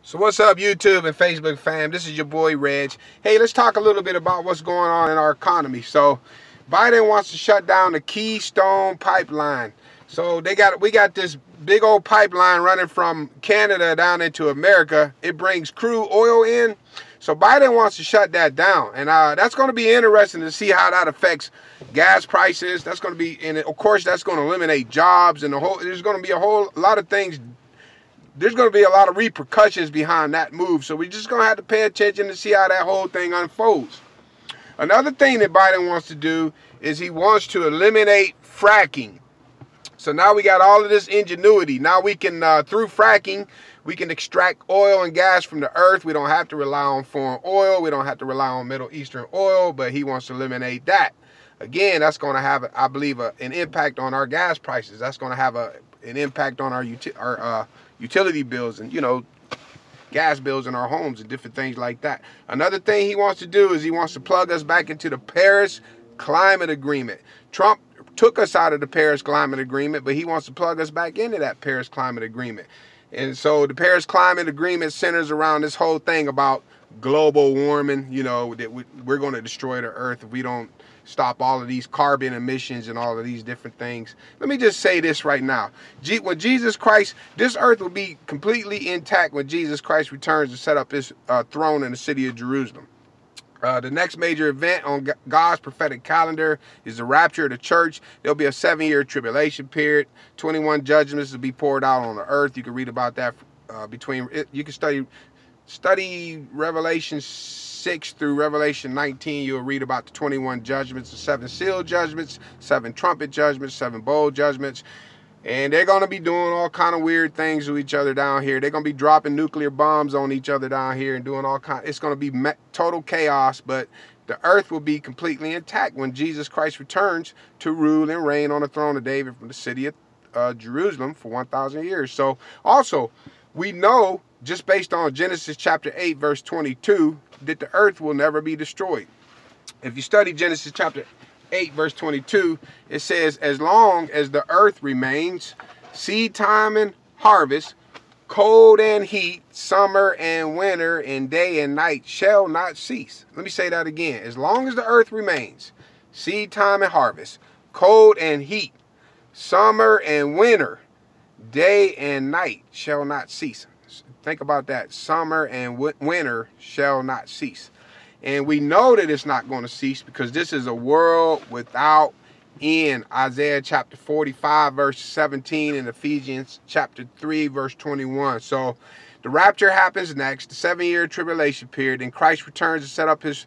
So what's up, YouTube and Facebook fam? This is your boy Reg. Hey, let's talk a little bit about what's going on in our economy. So Biden wants to shut down the Keystone Pipeline. So we got this big old pipeline running from Canada down into America. It brings crude oil in. So Biden wants to shut that down, and that's going to be interesting to see how that affects gas prices. That's going to be, and of course, that's going to eliminate jobs and there's going to be a whole lot of things. There's going to be a lot of repercussions behind that move. So we're just going to have to pay attention to see how that whole thing unfolds. Another thing that Biden wants to do is he wants to eliminate fracking. So now we got all of this ingenuity. Now we can, through fracking, we can extract oil and gas from the earth. We don't have to rely on foreign oil. We don't have to rely on Middle Eastern oil, but he wants to eliminate that. Again, that's going to have, I believe, an impact on our gas prices. That's going to have an impact on our utility bills and, gas bills in our homes and different things like that. Another thing he wants to do is he wants to plug us back into the Paris Climate Agreement. Trump took us out of the Paris Climate Agreement, but he wants to plug us back into that Paris Climate Agreement. And so the Paris Climate Agreement centers around this whole thing about global warming, that we're going to destroy the earth if we don't stop all of these carbon emissions and all of these different things. Let me just say this right now. When Jesus Christ, this earth will be completely intact when Jesus Christ returns to set up his throne in the city of Jerusalem. The next major event on God's prophetic calendar is the rapture of the church. There'll be a 7-year tribulation period. 21 judgments will be poured out on the earth. You can read about that you can study Revelation 6 through Revelation 19. You'll read about the 21 judgments, the 7 seal judgments, 7 trumpet judgments, 7 bowl judgments. And they're going to be doing all kind of weird things to each other down here. They're going to be dropping nuclear bombs on each other down here and doing all kind. It's going to be total chaos, but the earth will be completely intact when Jesus Christ returns to rule and reign on the throne of David from the city of Jerusalem for 1,000 years. So also, we know, just based on Genesis chapter 8, verse 22, that the earth will never be destroyed. If you study Genesis chapter 8, verse 22, it says, as long as the earth remains, seed time and harvest, cold and heat, summer and winter, and day and night shall not cease. Let me say that again. As long as the earth remains, seed time and harvest, cold and heat, summer and winter, day and night shall not cease. Think about that. Summer and winter shall not cease. And we know that it's not going to cease because this is a world without end. Isaiah chapter 45, verse 17, and Ephesians chapter 3, verse 21. So the rapture happens next, the 7-year tribulation period, and Christ returns to set up his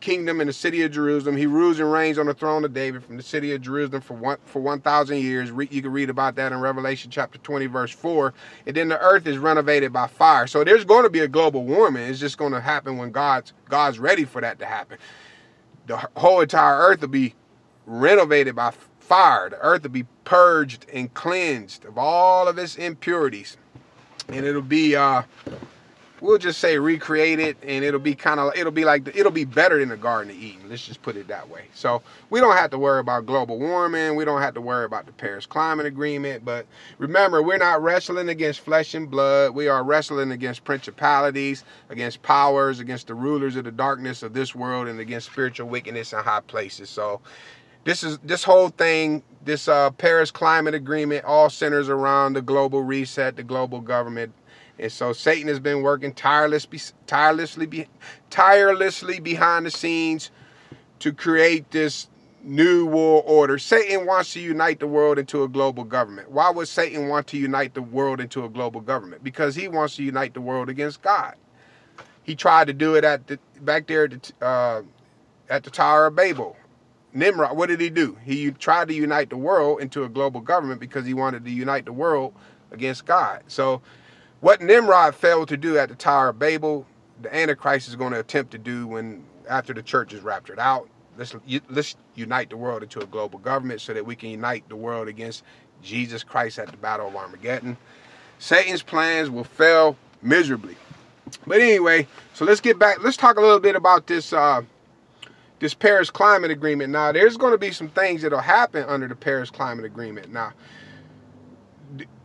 kingdom in the city of Jerusalem. He rules and reigns on the throne of David from the city of Jerusalem for 1,000 years. You can read about that in Revelation chapter 20, verse 4. And then the earth is renovated by fire. So there's going to be a global warming. It's just going to happen when God's ready for that to happen. The whole entire earth will be renovated by fire. The earth will be purged and cleansed of all of its impurities. And it'll be we'll just say recreated, and it'll be better than the Garden of Eden. Let's just put it that way. So we don't have to worry about global warming. We don't have to worry about the Paris Climate Agreement. But remember, we're not wrestling against flesh and blood. We are wrestling against principalities, against powers, against the rulers of the darkness of this world, and against spiritual wickedness in high places. So this whole thing, this Paris Climate Agreement, all centers around the global reset, the global government. And so Satan has been working tirelessly behind the scenes to create this new world order. Satan wants to unite the world into a global government. Why would Satan want to unite the world into a global government? Because he wants to unite the world against God. He tried to do it back there at the Tower of Babel. Nimrod, what did he do? He tried to unite the world into a global government because he wanted to unite the world against God. So what Nimrod failed to do at the Tower of Babel, the Antichrist is going to attempt to do after the church is raptured out. Let's unite the world into a global government so that we can unite the world against Jesus Christ at the Battle of Armageddon. Satan's plans will fail miserably. But anyway, so let's get back. Let's talk a little bit about this this Paris Climate Agreement. Now, there's going to be some things that will happen under the Paris Climate Agreement. Now,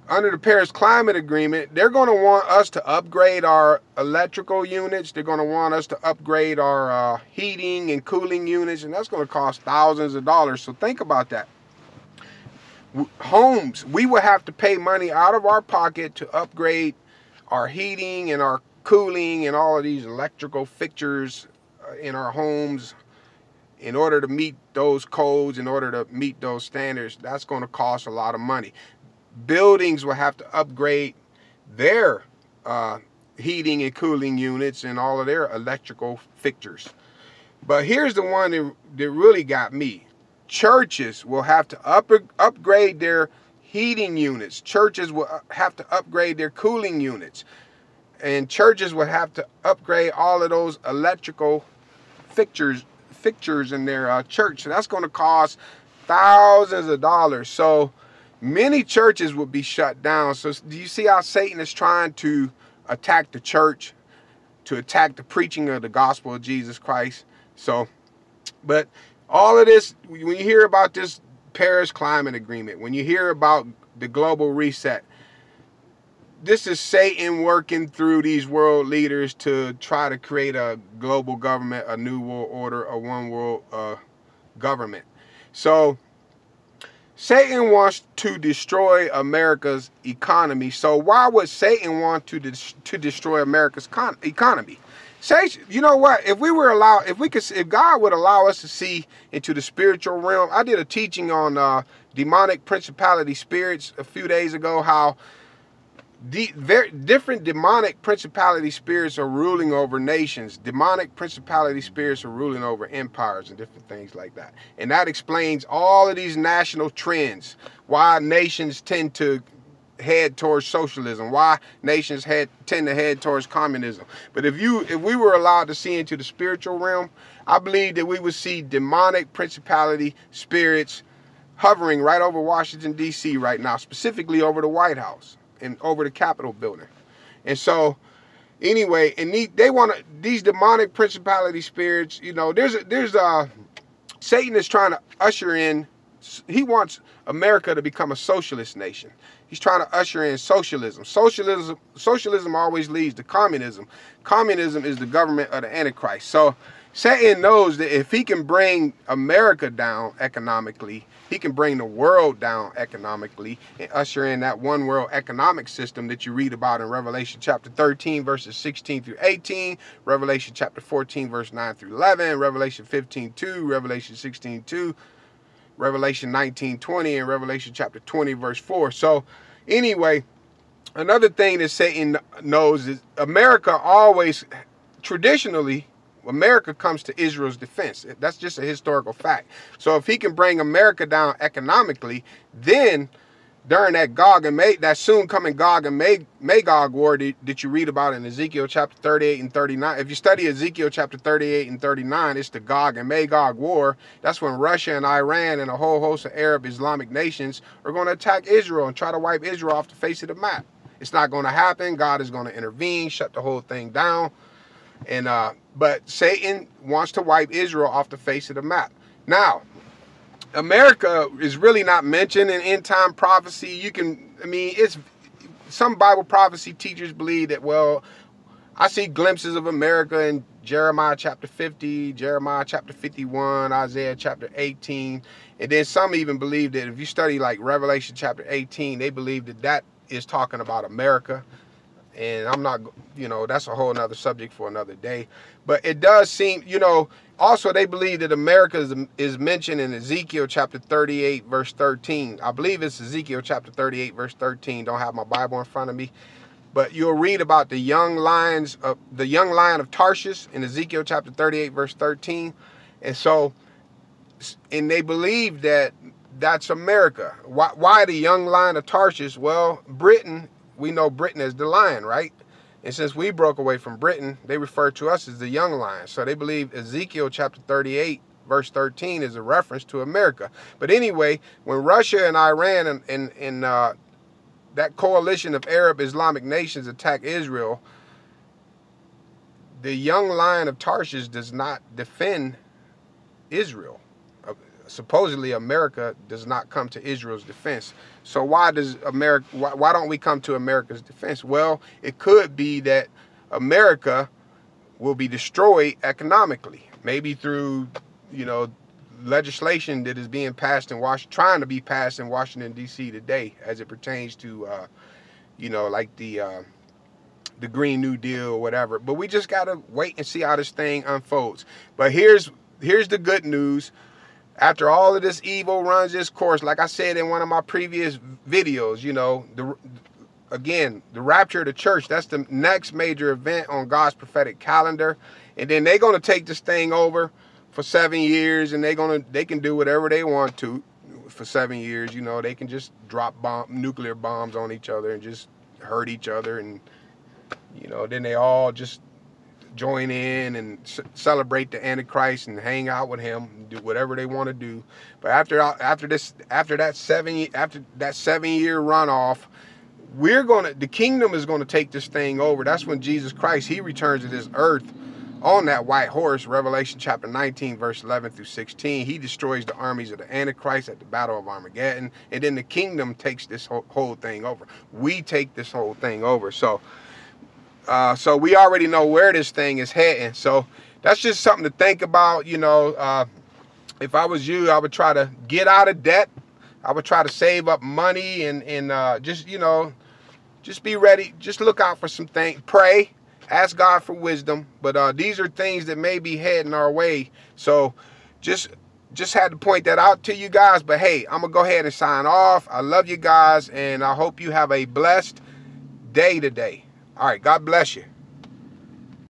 under the Paris Climate Agreement, they're going to want us to upgrade our electrical units. They're going to want us to upgrade our heating and cooling units, and that's going to cost thousands of dollars. So think about that. Homes, we will have to pay money out of our pocket to upgrade our heating and our cooling and all of these electrical fixtures in our homes in order to meet those codes, in order to meet those standards. That's going to cost a lot of money. Buildings will have to upgrade their heating and cooling units and all of their electrical fixtures. But here's the one that really got me. Churches will have to upgrade their heating units. Churches will have to upgrade their cooling units. And churches will have to upgrade all of those electrical fixtures in their church. So that's going to cost thousands of dollars. So many churches will be shut down. So do you see how Satan is trying to attack the church, to attack the preaching of the gospel of Jesus Christ? So, but all of this, when you hear about this Paris Climate Agreement, when you hear about the global reset, this is Satan working through these world leaders to try to create a global government, a new world order, a one world government. So Satan wants to destroy America's economy. So why would Satan want to destroy America's economy? Say, you know what? If we were allowed, if God would allow us to see into the spiritual realm, I did a teaching on demonic principality spirits a few days ago. How different demonic principality spirits are ruling over nations. Demonic principality spirits are ruling over empires and different things like that. And that explains all of these national trends. Why nations tend to head towards socialism, why nations tend to head towards communism. But if we were allowed to see into the spiritual realm, I believe that we would see demonic principality spirits hovering right over Washington, D.C. right now, specifically over the White House and over the Capitol building. And so anyway, and they want to, these demonic principality spirits, you know, Satan is trying to usher in, he wants America to become a socialist nation. He's trying to usher in socialism. Socialism always leads to communism. Communism is the government of the Antichrist. So Satan knows that if he can bring America down economically, he can bring the world down economically and usher in that one world economic system that you read about in Revelation chapter 13, verses 16 through 18, Revelation chapter 14, verse 9 through 11, Revelation 15:2, Revelation 16:2, Revelation 19:20, and Revelation chapter 20, verse 4. So anyway, another thing that Satan knows is America always, traditionally, America comes to Israel's defense. That's just a historical fact. So if he can bring America down economically, then during that that soon coming Gog and Magog war that you read about in Ezekiel chapter 38 and 39. If you study Ezekiel chapter 38 and 39, it's the Gog and Magog war. That's when Russia and Iran and a whole host of Arab Islamic nations are going to attack Israel and try to wipe Israel off the face of the map. It's not going to happen. God is going to intervene, shut the whole thing down. And but Satan wants to wipe Israel off the face of the map. Now, America is really not mentioned in end time prophecy. It's some Bible prophecy teachers believe that, well, I see glimpses of America in Jeremiah chapter 50, Jeremiah chapter 51, Isaiah chapter 18. And then some even believe that if you study like Revelation chapter 18, they believe that that is talking about America. And I'm not, that's a whole nother subject for another day. But it does seem, also they believe that America is mentioned in Ezekiel chapter 38, verse 13. I believe it's Ezekiel chapter 38, verse 13. Don't have my Bible in front of me. But you'll read about the young lion of Tarshish in Ezekiel chapter 38, verse 13. And so, and they believe that that's America. Why the young lion of Tarshish? Well, Britain, we know Britain as the lion, right? And since we broke away from Britain, they refer to us as the young lion. So they believe Ezekiel chapter 38, verse 13 is a reference to America. But anyway, when Russia and Iran and that coalition of Arab Islamic nations attack Israel, the young lion of Tarshish does not defend Israel. supposedly America does not come to Israel's defense. So why does America? Why don't we come to America's defense? Well, it could be that America will be destroyed economically, maybe through, you know, legislation that is being passed in Washington, trying to be passed in Washington D.C. today, as it pertains to, you know, like the Green New Deal or whatever. But we just gotta wait and see how this thing unfolds. But here's the good news. After all of this evil runs its course, like I said in one of my previous videos, you know, again, the rapture of the church, that's the next major event on God's prophetic calendar. And then they're going to take this thing over for 7 years, and they can do whatever they want to for 7 years. You know, they can just drop nuclear bombs on each other and just hurt each other. And, you know, then they all just join in and celebrate the Antichrist and hang out with him and do whatever they want to do. But after that 7-year runoff, the kingdom is going to take this thing over. That's when Jesus Christ, he returns to this earth on that white horse. Revelation chapter 19, verse 11 through 16. He destroys the armies of the Antichrist at the battle of Armageddon. And then the kingdom takes this whole thing over. We take this whole thing over. So we already know where this thing is heading. So that's just something to think about. You know, if I was you, I would try to get out of debt. I would try to save up money and just, you know, just be ready. Just look out for some things. Pray. Ask God for wisdom. But these are things that may be heading our way. So just had to point that out to you guys. But hey, I'm going to go ahead and sign off. I love you guys, and I hope you have a blessed day today. All right, God bless you.